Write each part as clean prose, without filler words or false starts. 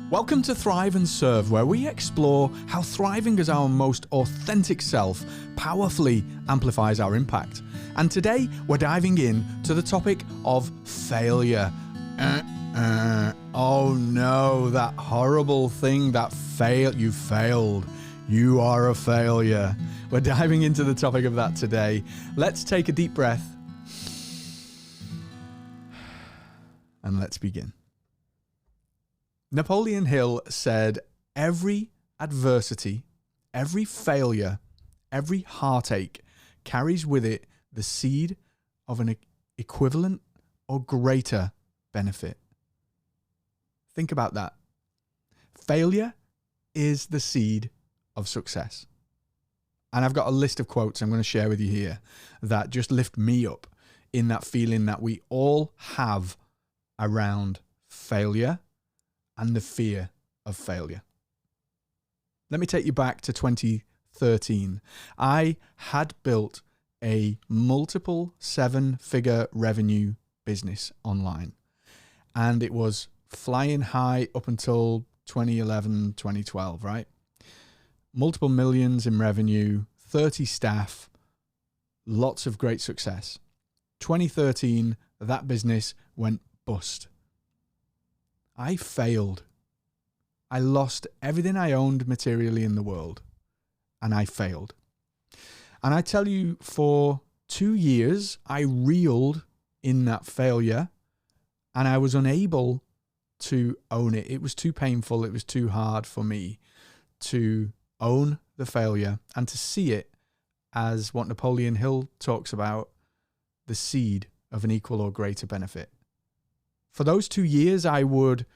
Welcome to Thrive and Serve, where we explore how thriving as our most authentic self powerfully amplifies our impact. And today, we're diving in to the topic of failure. Oh no, that horrible thing that you failed. You are a failure. We're diving into the topic of that today. Let's take a deep breath. And let's begin. Napoleon Hill said, every adversity, every failure, every heartache carries with it the seed of an equivalent or greater benefit. Think about that. Failure is the seed of success. And I've got a list of quotes I'm going to share with you here that just lift me up in that feeling that we all have around failure and the fear of failure. Let me take you back to 2013. I had built a multiple 7-figure revenue business online, and it was flying high up until 2011, 2012, right? Multiple millions in revenue, 30 staff, lots of great success. 2013, that business went bust. I failed. I lost everything I owned materially in the world, and I failed. And I tell you, for 2 years, I reeled in that failure, and I was unable to own it. It was too painful. It was too hard for me to own the failure and to see it as what Napoleon Hill talks about, the seed of an equal or greater benefit. For those 2 years, I would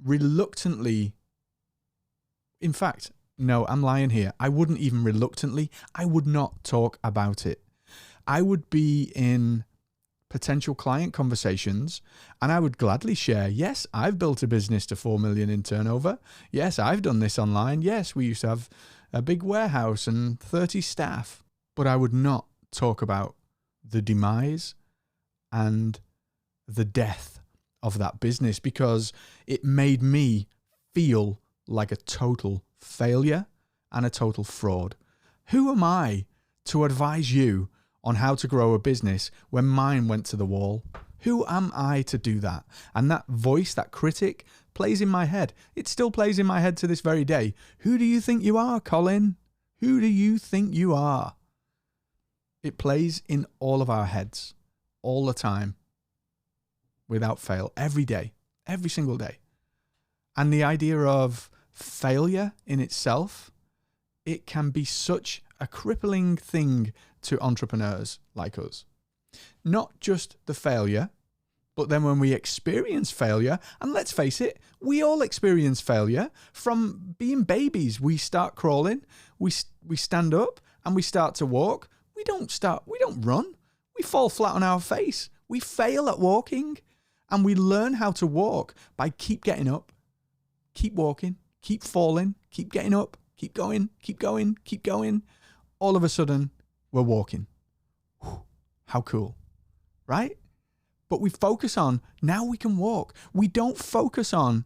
reluctantly, in fact, no, I'm lying here. I wouldn't even reluctantly, I would not talk about it. I would be in potential client conversations and I would gladly share, yes, I've built a business to 4 million in turnover. Yes, I've done this online. Yes, we used to have a big warehouse and 30 staff, but I would not talk about the demise and the death of that business because it made me feel like a total failure and a total fraud. Who am I to advise you on how to grow a business when mine went to the wall? Who am I to do that? And that voice, that critic, plays in my head. It still plays in my head to this very day. Who do you think you are, Colin? Who do you think you are? It plays in all of our heads all the time. Without fail, every day, every single day. And the idea of failure in itself, it can be such a crippling thing to entrepreneurs like us. Not just the failure, but then when we experience failure, and let's face it, we all experience failure. From being babies, we start crawling, we stand up and we start to walk. We don't run. We fall flat on our face. We fail at walking. And we learn how to walk by keep getting up, keep walking, keep falling, keep getting up, keep going, keep going, keep going. All of a sudden, we're walking. Whew, how cool, right? But we focus on, now we can walk. We don't focus on,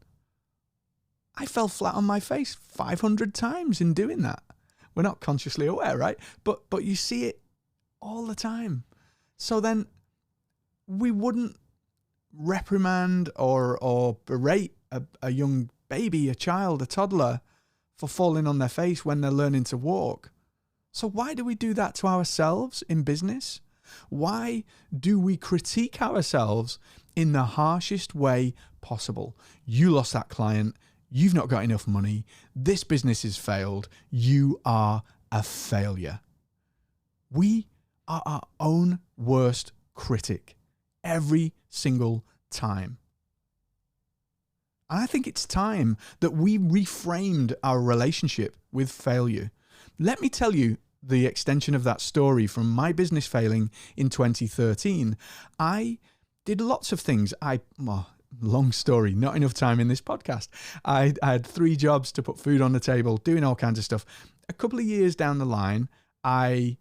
I fell flat on my face 500 times in doing that. We're not consciously aware, right? But you see it all the time. So then we wouldn't reprimand or berate a young baby, a child, a toddler for falling on their face when they're learning to walk. So why do we do that to ourselves in business? Why do we critique ourselves in the harshest way possible? You lost that client. You've not got enough money. This business has failed. You are a failure. We are our own worst critic every single time. And I think it's time that we reframed our relationship with failure. Let me tell you the extension of that story from my business failing in 2013. I did lots of things. Long story, not enough time in this podcast. I had 3 jobs to put food on the table, doing all kinds of stuff. A couple of years down the line, I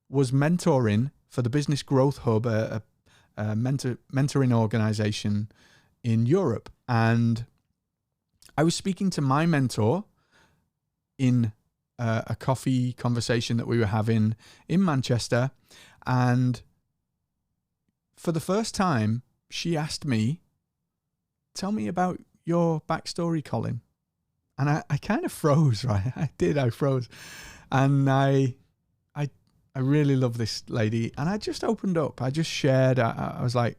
was mentoring for the Business Growth Hub, a mentoring organization in Europe. And I was speaking to my mentor in a coffee conversation that we were having in Manchester. And for the first time, she asked me, tell me about your backstory, Colin. And I kind of froze, right? I froze. And I really love this lady. And I just opened up. I just shared. I was like,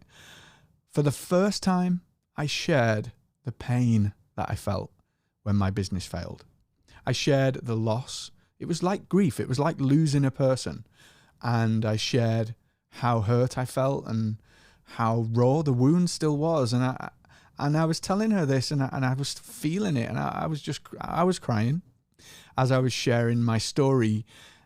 for the first time, I shared the pain that I felt when my business failed. I shared the loss. It was like grief. It was like losing a person. And I shared how hurt I felt and how raw the wound still was. And I was telling her this, and I was feeling it. And I was crying as I was sharing my story.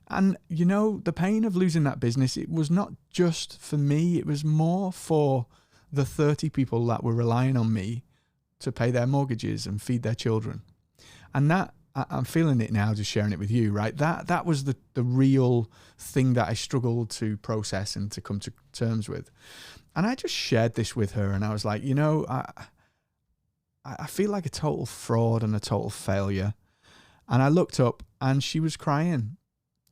And, you know, the pain of losing that business, it was not just for me. It was more for the 30 people that were relying on me to pay their mortgages and feed their children. And that, I'm feeling it now, just sharing it with you, right? That was the real thing that I struggled to process and to come to terms with. And I just shared this with her, and I was like, you know, I feel like a total fraud and a total failure. And I looked up, and she was crying.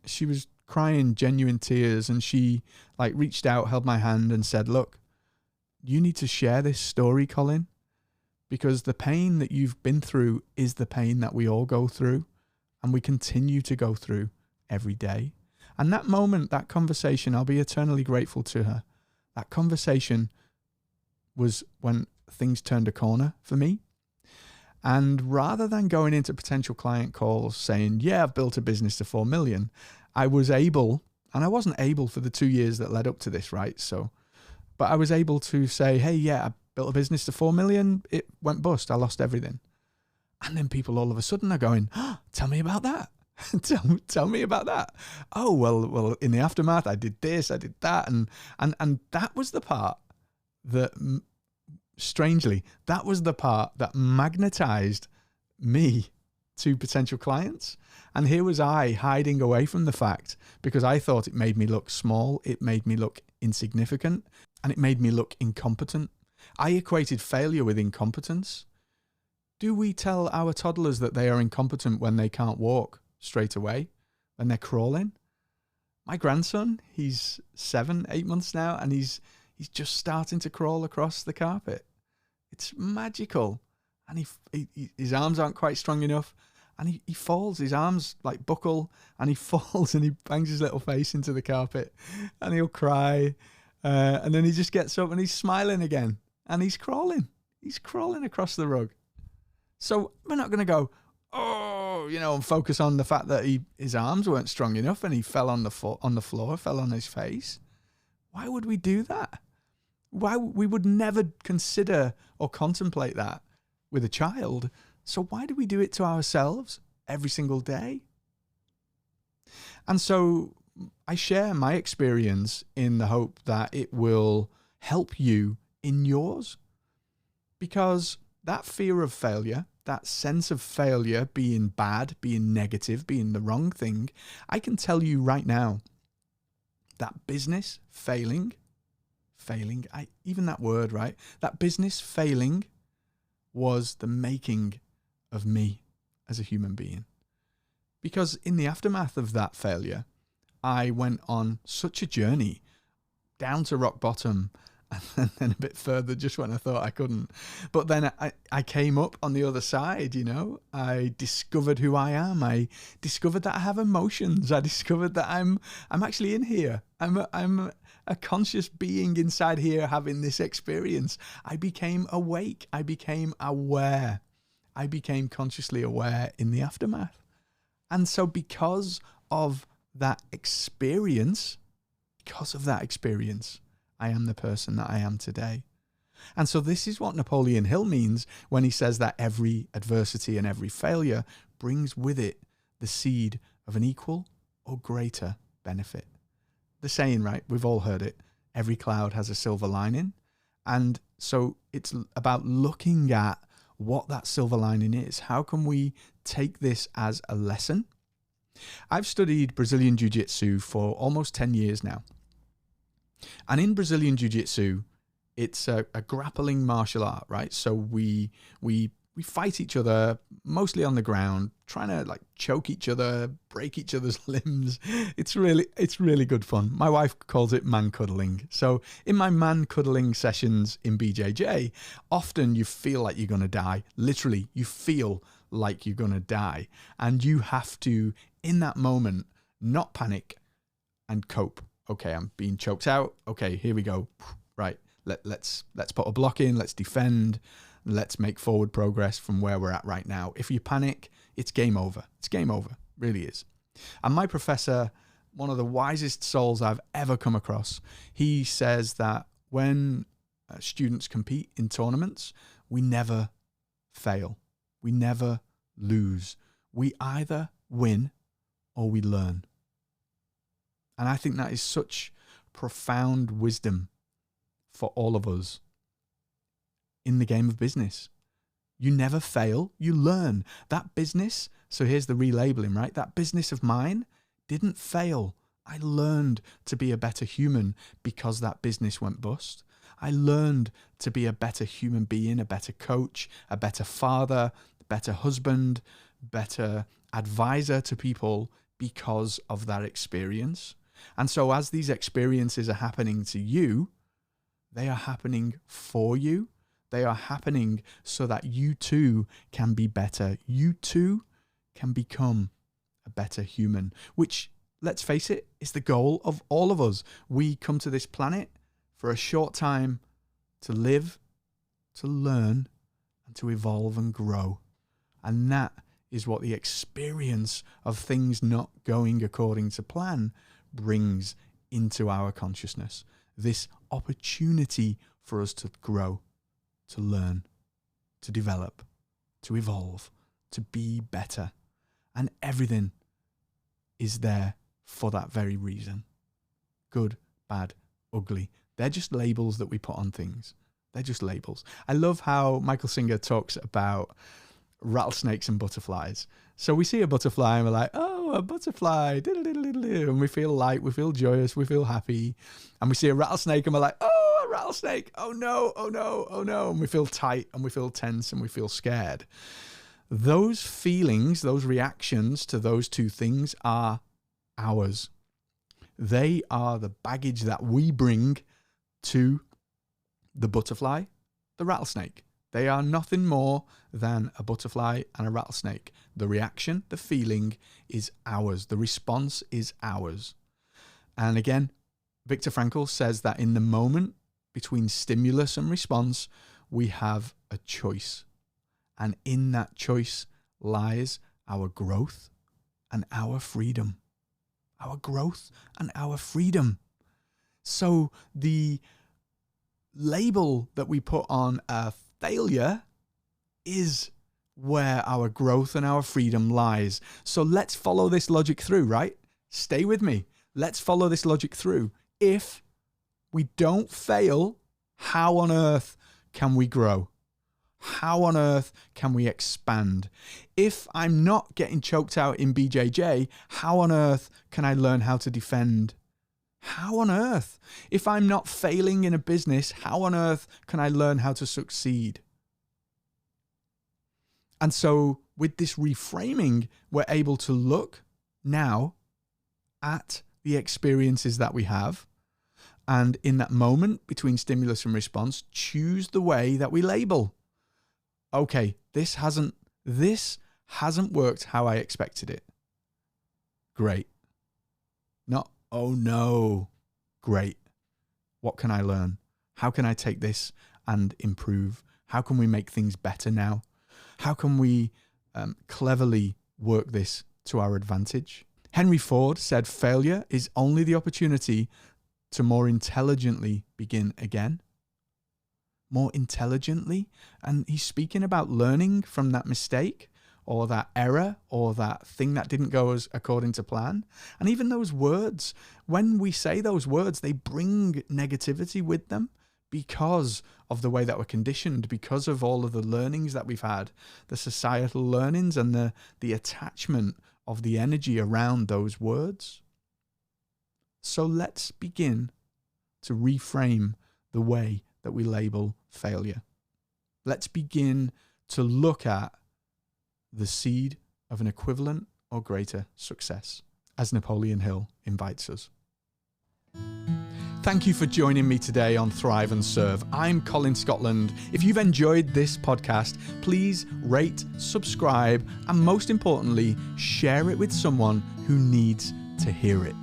She was crying genuine tears, and she like reached out, held my hand, and said, look, you need to share this story, Colin, because the pain that you've been through is the pain that we all go through, and we continue to go through every day. And that moment, that conversation, I'll be eternally grateful to her. That conversation was when things turned a corner for me. And rather than going into potential client calls saying, yeah, I've built a business to 4 million, I was able, and I wasn't able for the 2 years that led up to this, right? But I was able to say, hey, yeah, I built a business to 4 million. It went bust. I lost everything. And then people all of a sudden are going, oh, tell me about that. tell me about that. Oh, well, in the aftermath, I did this, I did that. And that was the part that, strangely, that was the part that magnetized me to potential clients. And here was I hiding away from the fact because I thought it made me look small, it made me look insignificant, and it made me look incompetent. I equated failure with incompetence. Do we tell our toddlers that they are incompetent when they can't walk straight away, when they're crawling? My grandson, he's 7-8 months now, and he's just starting to crawl across the carpet. It's magical. And his arms aren't quite strong enough. And he falls, his arms like buckle, and he falls and he bangs his little face into the carpet and he'll cry. And then he just gets up and he's smiling again and he's crawling. He's crawling across the rug. So we're not going to go, oh, you know, and focus on the fact that his arms weren't strong enough and he fell on the floor, fell on his face. Why would we do that? Why we would never consider or contemplate that with a child. So why do we do it to ourselves every single day? And so I share my experience in the hope that it will help you in yours. Because that fear of failure, that sense of failure being bad, being negative, being the wrong thing, I can tell you right now that business failing, even that word, right? That business failing was the making of me as a human being. Because in the aftermath of that failure, I went on such a journey down to rock bottom and then a bit further just when I thought I couldn't. But then I came up on the other side, you know. I discovered who I am. I discovered that I have emotions. I discovered that I'm actually in here. I'm a conscious being inside here having this experience. I became awake. I became aware. I became consciously aware in the aftermath. And so because of that experience, I am the person that I am today. And so this is what Napoleon Hill means when he says that every adversity and every failure brings with it the seed of an equal or greater benefit. The saying, right? We've all heard it. Every cloud has a silver lining. And so it's about looking at what that silver lining is. How can we take this as a lesson? I've studied Brazilian Jiu-Jitsu for almost 10 years now. And in Brazilian Jiu-Jitsu, it's a grappling martial art, right? So we we fight each other, mostly on the ground, trying to like choke each other, break each other's limbs. It's really good fun. My wife calls it man cuddling. So in my man cuddling sessions in BJJ, often you feel like you're going to die. Literally, you feel like you're going to die. And you have to, in that moment, not panic and cope. Okay, I'm being choked out. Okay, here we go. Right, let's put a block in. Let's defend. Let's make forward progress from where we're at right now. If you panic, it's game over. It's game over. It really is. And my professor, one of the wisest souls I've ever come across, he says that when students compete in tournaments, we never fail. We never lose. We either win or we learn. And I think that is such profound wisdom for all of us in the game of business. You never fail, you learn. That business, so here's the relabeling, right? That business of mine didn't fail. I learned to be a better human because that business went bust. I learned to be a better human being, a better coach, a better father, better husband, better advisor to people because of that experience. And so as these experiences are happening to you, they are happening for you. They are happening so that you too can be better. You too can become a better human, which, let's face it, is the goal of all of us. We come to this planet for a short time to live, to learn, and to evolve and grow. And that is what the experience of things not going according to plan brings into our consciousness. This opportunity for us to grow, to learn, to develop, to evolve, to be better. And everything is there for that very reason. Good, bad, ugly. They're just labels that we put on things. They're just labels. I love how Michael Singer talks about rattlesnakes and butterflies. So we see a butterfly and we're like, oh, a butterfly, and we feel light, we feel joyous, we feel happy. And we see a rattlesnake and we're like, oh, a rattlesnake, oh no, oh no, oh no. And we feel tight and we feel tense and we feel scared. Those feelings, those reactions to those two things are ours. They are the baggage that we bring to the butterfly, the rattlesnake. They are nothing more than a butterfly and a rattlesnake. The reaction, the feeling is ours. The response is ours. And again, Viktor Frankl says that in the moment between stimulus and response, we have a choice. And in that choice lies our growth and our freedom. Our growth and our freedom. So the label that we put on a failure is where our growth and our freedom lies. So let's follow this logic through, right? Stay with me. Let's follow this logic through. If we don't fail, how on earth can we grow? How on earth can we expand? If I'm not getting choked out in BJJ, how on earth can I learn how to defend? How on earth? If I'm not failing in a business, how on earth can I learn how to succeed? And so with this reframing, we're able to look now at the experiences that we have. And in that moment between stimulus and response, choose the way that we label. Okay, this hasn't worked how I expected it. Great. Not, oh no, great. What can I learn? How can I take this and improve? How can we make things better now? How can we cleverly work this to our advantage? Henry Ford said failure is only the opportunity to more intelligently begin again. More intelligently. And he's speaking about learning from that mistake or that error or that thing that didn't go as according to plan. And even those words, when we say those words, they bring negativity with them because of the way that we're conditioned, because of all of the learnings that we've had, the societal learnings and the attachment of the energy around those words. So let's begin to reframe the way that we label failure. Let's begin to look at the seed of an equivalent or greater success, as Napoleon Hill invites us. Thank you for joining me today on Thrive and Serve. I'm Colin Scotland. If you've enjoyed this podcast, please rate, subscribe, and most importantly, share it with someone who needs to hear it.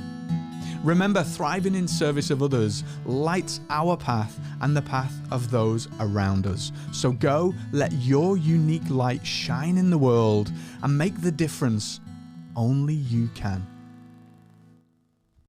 Remember, thriving in service of others lights our path and the path of those around us. So go, let your unique light shine in the world and make the difference only you can.